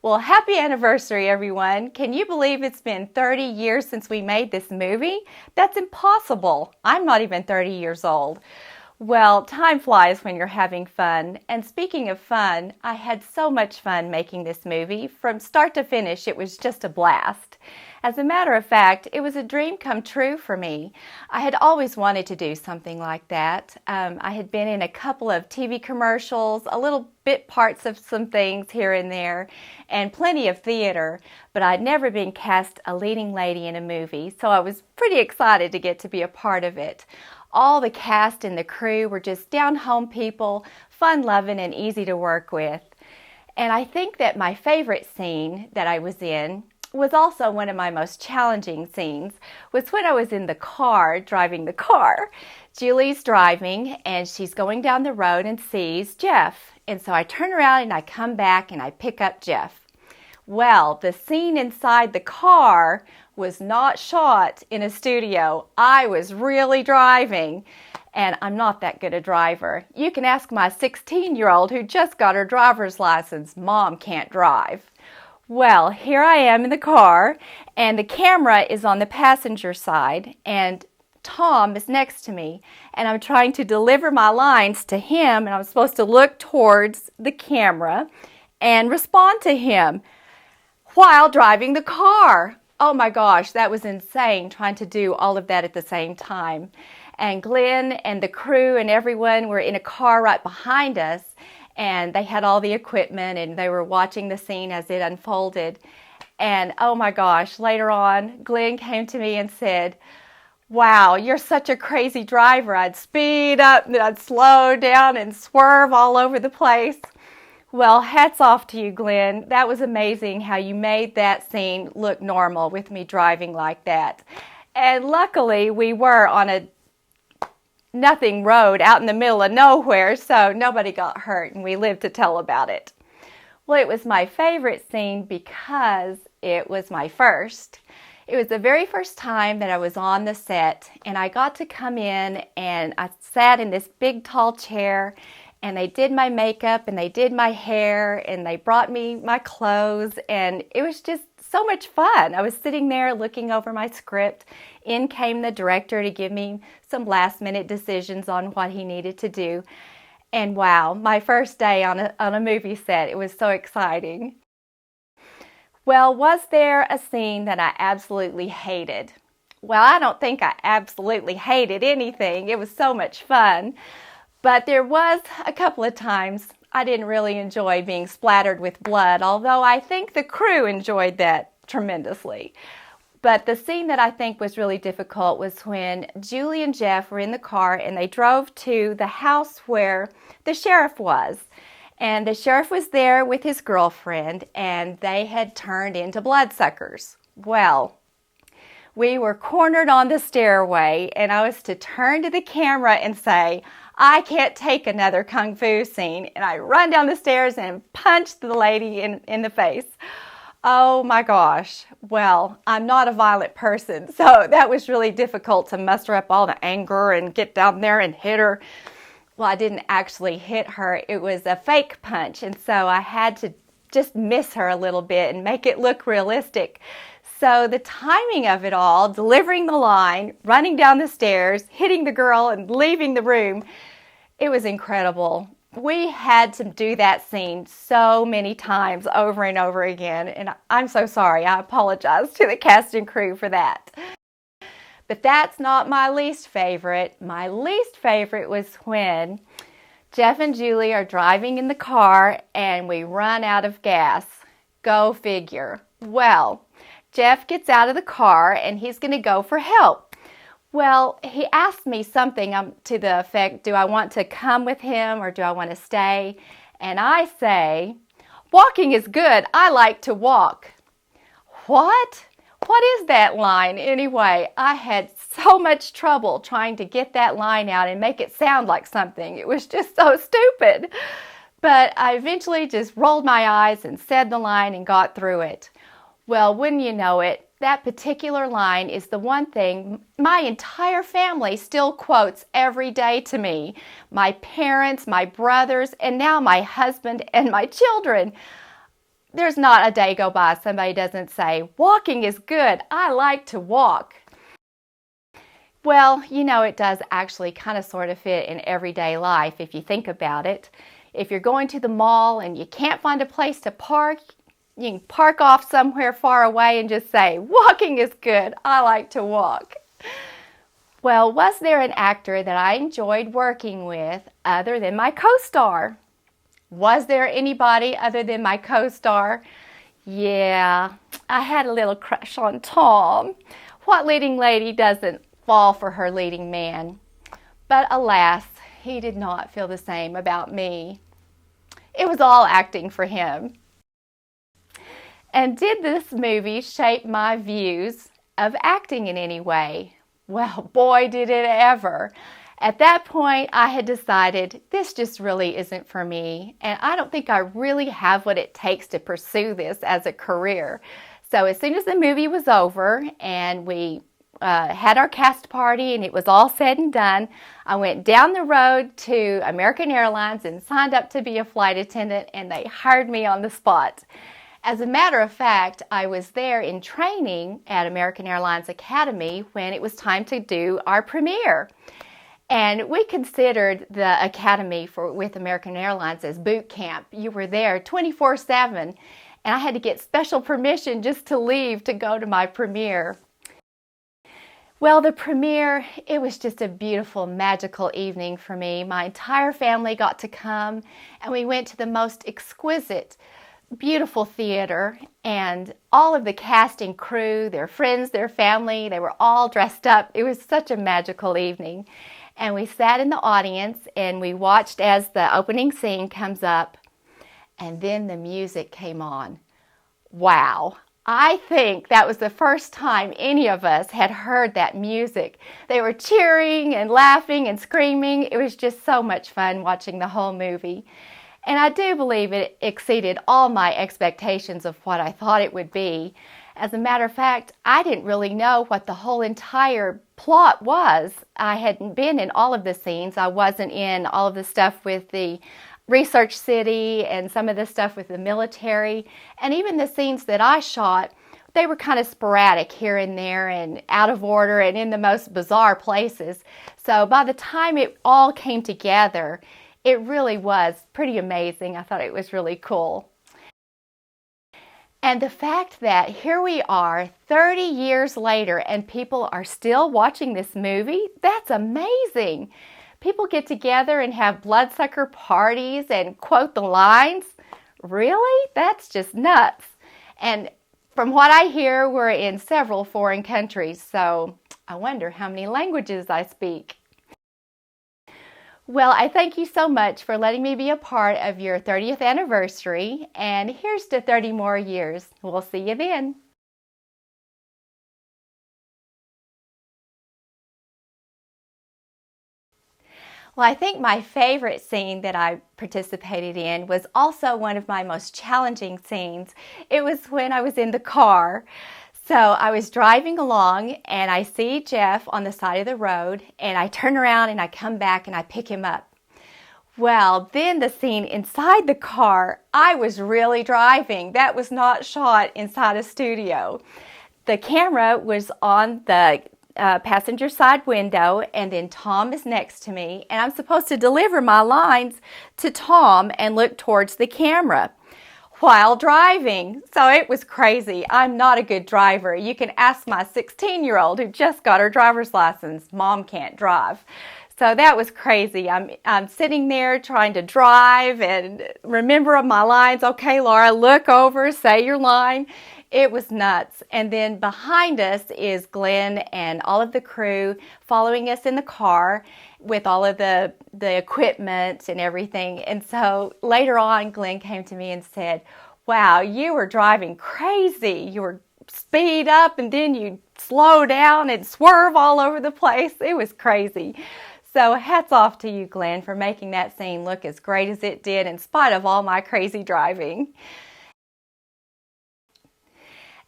Well, happy anniversary, everyone. Can you believe it's been 30 years since we made this movie? That's impossible. I'm not even 30 years old. Well, time flies when you're having fun. And speaking of fun, I had so much fun making this movie. From start to finish, it was just a blast. As a matter of fact, it was a dream come true for me. I had always wanted to do something like that. I had been in a couple of TV commercials, a little bit parts of some things here and there, and plenty of theater, but I'd never been cast a leading lady in a movie, so I was pretty excited to get to be a part of it. All the cast and the crew were just down-home people, fun-loving and easy to work with. And I think that my favorite scene that I was in was also one of my most challenging scenes, was when I was in the car, driving the car. Julie's driving, and she's going down the road and sees Jeff. And so I turn around and I come back and I pick up Jeff. Well, the scene inside the car was not shot in a studio. I was really driving, and I'm not that good a driver. You can ask my 16-year-old who just got her driver's license. Mom can't drive. Well, here I am in the car, and the camera is on the passenger side, and Tom is next to me, and I'm trying to deliver my lines to him, and I'm supposed to look towards the camera and respond to him while driving the car. Oh my gosh, that was insane, trying to do all of that at the same time. And Glenn and the crew and everyone were in a car right behind us, and they had all the equipment and they were watching the scene as it unfolded. And oh my gosh, later on, Glenn came to me and said, "Wow, you're such a crazy driver. I'd speed up and I'd slow down and swerve all over the place." Well, hats off to you, Glenn. That was amazing how you made that scene look normal with me driving like that. And luckily, we were on a nothing road out in the middle of nowhere, so nobody got hurt, and we lived to tell about it. Well, it was my favorite scene because it was my first. It was the very first time that I was on the set, and I got to come in, and I sat in this big tall chair, and they did my makeup, and they did my hair, and they brought me my clothes, and it was just so much fun. I was sitting there looking over my script. In came the director to give me some last-minute decisions on what he needed to do. And wow, my first day on a movie set, it was so exciting. Well, was there a scene that I absolutely hated? Well, I don't think I absolutely hated anything. It was so much fun. But there was a couple of times I didn't really enjoy being splattered with blood, although I think the crew enjoyed that tremendously. But the scene that I think was really difficult was when Julie and Jeff were in the car and they drove to the house where the sheriff was. And the sheriff was there with his girlfriend, and they had turned into bloodsuckers. Well, we were cornered on the stairway, and I was to turn to the camera and say, "I can't take another kung fu scene." And I run down the stairs and punch the lady in the face. Oh my gosh. Well, I'm not a violent person, so that was really difficult to muster up all the anger and get down there and hit her. Well, I didn't actually hit her. It was a fake punch, and so I had to just miss her a little bit and make it look realistic. So the timing of it all, delivering the line, running down the stairs, hitting the girl, and leaving the room, it was incredible. We had to do that scene so many times over and over again, and I'm so sorry. I apologize to the cast and crew for that. But that's not my least favorite. My least favorite was when Jeff and Julie are driving in the car and we run out of gas. Go figure. Well, Jeff gets out of the car and he's going to go for help. Well, he asked me something to the effect, do I want to come with him or do I want to stay? And I say, "Walking is good. I like to walk." What? What is that line anyway? I had so much trouble trying to get that line out and make it sound like something. It was just so stupid. But I eventually just rolled my eyes and said the line and got through it. Well, wouldn't you know it, that particular line is the one thing my entire family still quotes every day to me. My parents, my brothers, and now my husband and my children. there's not a day go by somebody doesn't say, walking is good. I like to walk. Well, you know, it does actually kind of sort of fit in everyday life if you think about it. If you're going to the mall and you can't find a place to park, you can park off somewhere far away and just say, walking is good. I like to walk. Well, was there an actor that I enjoyed working with other than my co-star? Was there anybody other than my co-star? Yeah, I had a little crush on Tom. What leading lady doesn't fall for her leading man? But alas, he did not feel the same about me. It was all acting for him. And did this movie shape my views of acting in any way? Well, boy, did it ever. At that point, I had decided this just really isn't for me, and I don't think I really have what it takes to pursue this as a career. So as soon as the movie was over and we had our cast party and it was all said and done, I went down the road to American Airlines and signed up to be a flight attendant, and they hired me on the spot. As a matter of fact, I was there in training at American Airlines Academy when it was time to do our premiere. And we considered the Academy with American Airlines as boot camp. You were there 24/7, and I had to get special permission just to leave to go to my premiere. Well, the premiere, it was just a beautiful, magical evening for me. My entire family got to come, and we went to the most exquisite, beautiful theater, and all of the cast and crew, their friends, their family, they were all dressed up. It was such a magical evening. And we sat in the audience and we watched as the opening scene comes up, and then the music came on. Wow. I think that was the first time any of us had heard that music. They were cheering and laughing and screaming. It was just so much fun watching the whole movie. And I do believe it exceeded all my expectations of what I thought it would be. As a matter of fact, I didn't really know what the whole entire plot was. I hadn't been in all of the scenes. I wasn't in all of the stuff with the research city and some of the stuff with the military. And even the scenes that I shot, they were kind of sporadic here and there and out of order and in the most bizarre places. So by the time it all came together, it really was pretty amazing. I thought it was really cool. And the fact that here we are 30 years later and people are still watching this movie, that's amazing. People get together and have bloodsucker parties and quote the lines. Really? That's just nuts. And from what I hear, we're in several foreign countries, so I wonder how many languages I speak. Well, I thank you so much for letting me be a part of your 30th anniversary, and here's to 30 more years. We'll see you then. Well, I think my favorite scene that I participated in was also one of my most challenging scenes. It was when I was in the car. So I was driving along and I see Jeff on the side of the road, and I turn around and I come back and I pick him up. Well, then the scene inside the car, I was really driving. That was not shot inside a studio. The camera was on the passenger side window, and then Tom is next to me, and I'm supposed to deliver my lines to Tom and look towards the camera while driving. So it was crazy. I'm not a good driver. You can ask my 16-year-old who just got her driver's license. Mom can't drive. So that was crazy. I'm sitting there trying to drive and remember my lines. Okay, Laura, look over, say your line. It was nuts. And then behind us is Glenn and all of the crew following us in the car with all of the equipment and everything. And so later on, Glenn came to me and said, wow, you were driving crazy. You were speed up and then you slow down and swerve all over the place. It was crazy. So hats off to you, Glenn, for making that scene look as great as it did in spite of all my crazy driving.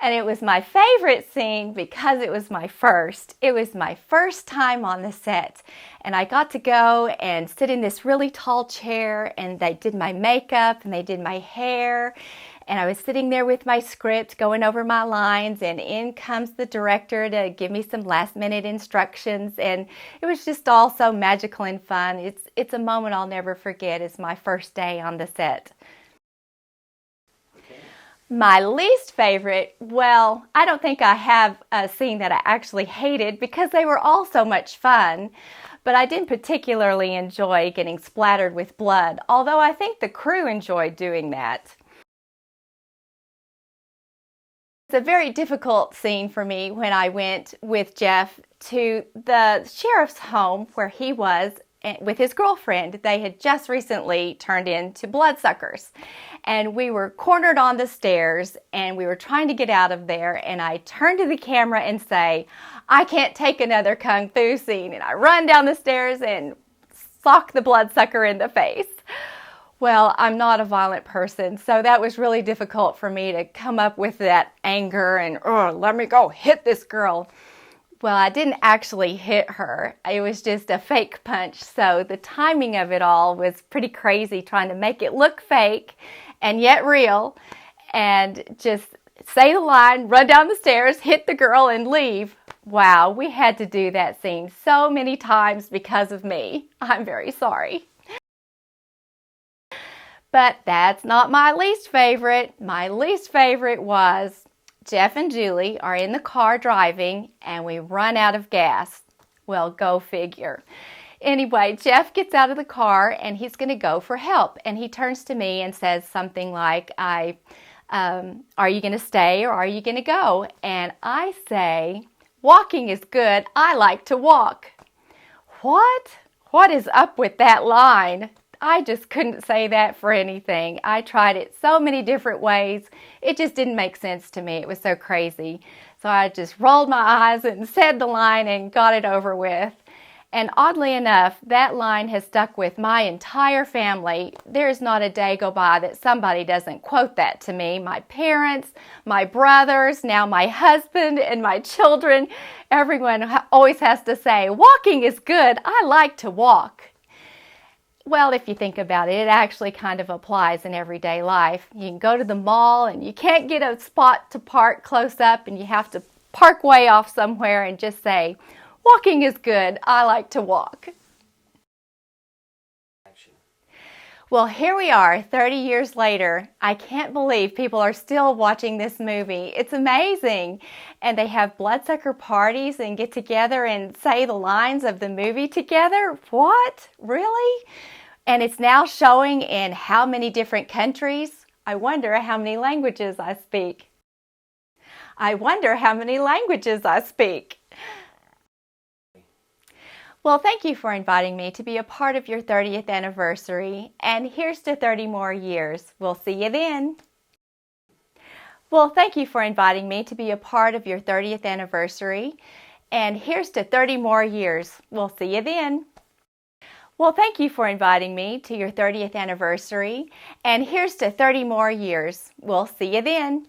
And it was my favorite scene because it was my first. It was my first time on the set. And I got to go and sit in this really tall chair, and they did my makeup and they did my hair. And I was sitting there with my script going over my lines, and in comes the director to give me some last minute instructions, and it was just all so magical and fun. It's a moment I'll never forget. It's my first day on the set. My least favorite, well, I don't think I have a scene that I actually hated because they were all so much fun, but I didn't particularly enjoy getting splattered with blood, although I think the crew enjoyed doing that. It's a very difficult scene for me when I went with Jeff to the sheriff's home where he was with his girlfriend. They had just recently turned into Bloodsuckers, and we were cornered on the stairs and we were trying to get out of there, and I turned to the camera and say, "I can't take another kung fu scene," and I run down the stairs and sock the bloodsucker in the face. Well, I'm not a violent person, so that was really difficult for me to come up with that anger and, let me go hit this girl. Well, I didn't actually hit her. It was just a fake punch, so the timing of it all was pretty crazy, trying to make it look fake and yet real, and just say the line, run down the stairs, hit the girl, and leave. Wow, we had to do that scene so many times because of me. I'm very sorry. But that's not my least favorite. My least favorite was Jeff and Julie are in the car driving and we run out of gas. Well, go figure. Anyway, Jeff gets out of the car and he's going to go for help. And he turns to me and says something like, are you going to stay or are you going to go? And I say, walking is good. I like to walk. What? What is up with that line? I just couldn't say that for anything. I tried it so many different ways. It just didn't make sense to me. It was so crazy. So I just rolled my eyes and said the line and got it over with. And oddly enough, that line has stuck with my entire family. There's not a day go by that somebody doesn't quote that to me. My parents, my brothers, now my husband and my children. Everyone always has to say, walking is good. I like to walk. Well, if you think about it, it actually kind of applies in everyday life. You can go to the mall and you can't get a spot to park close up and you have to park way off somewhere and just say, walking is good. I like to walk. Well, here we are 30 years later. I can't believe people are still watching this movie. It's amazing. And they have bloodsucker parties and get together and say the lines of the movie together. What? Really? And it's now showing in how many different countries? I wonder how many languages I speak. I wonder how many languages I speak. Well, thank you for inviting me to be a part of your 30th anniversary, and here's to 30 more years. We'll see you then. Well, thank you for inviting me to be a part of your 30th anniversary, and here's to 30 more years. We'll see you then. Well, thank you for inviting me to your 30th anniversary, and here's to 30 more years. We'll see you then.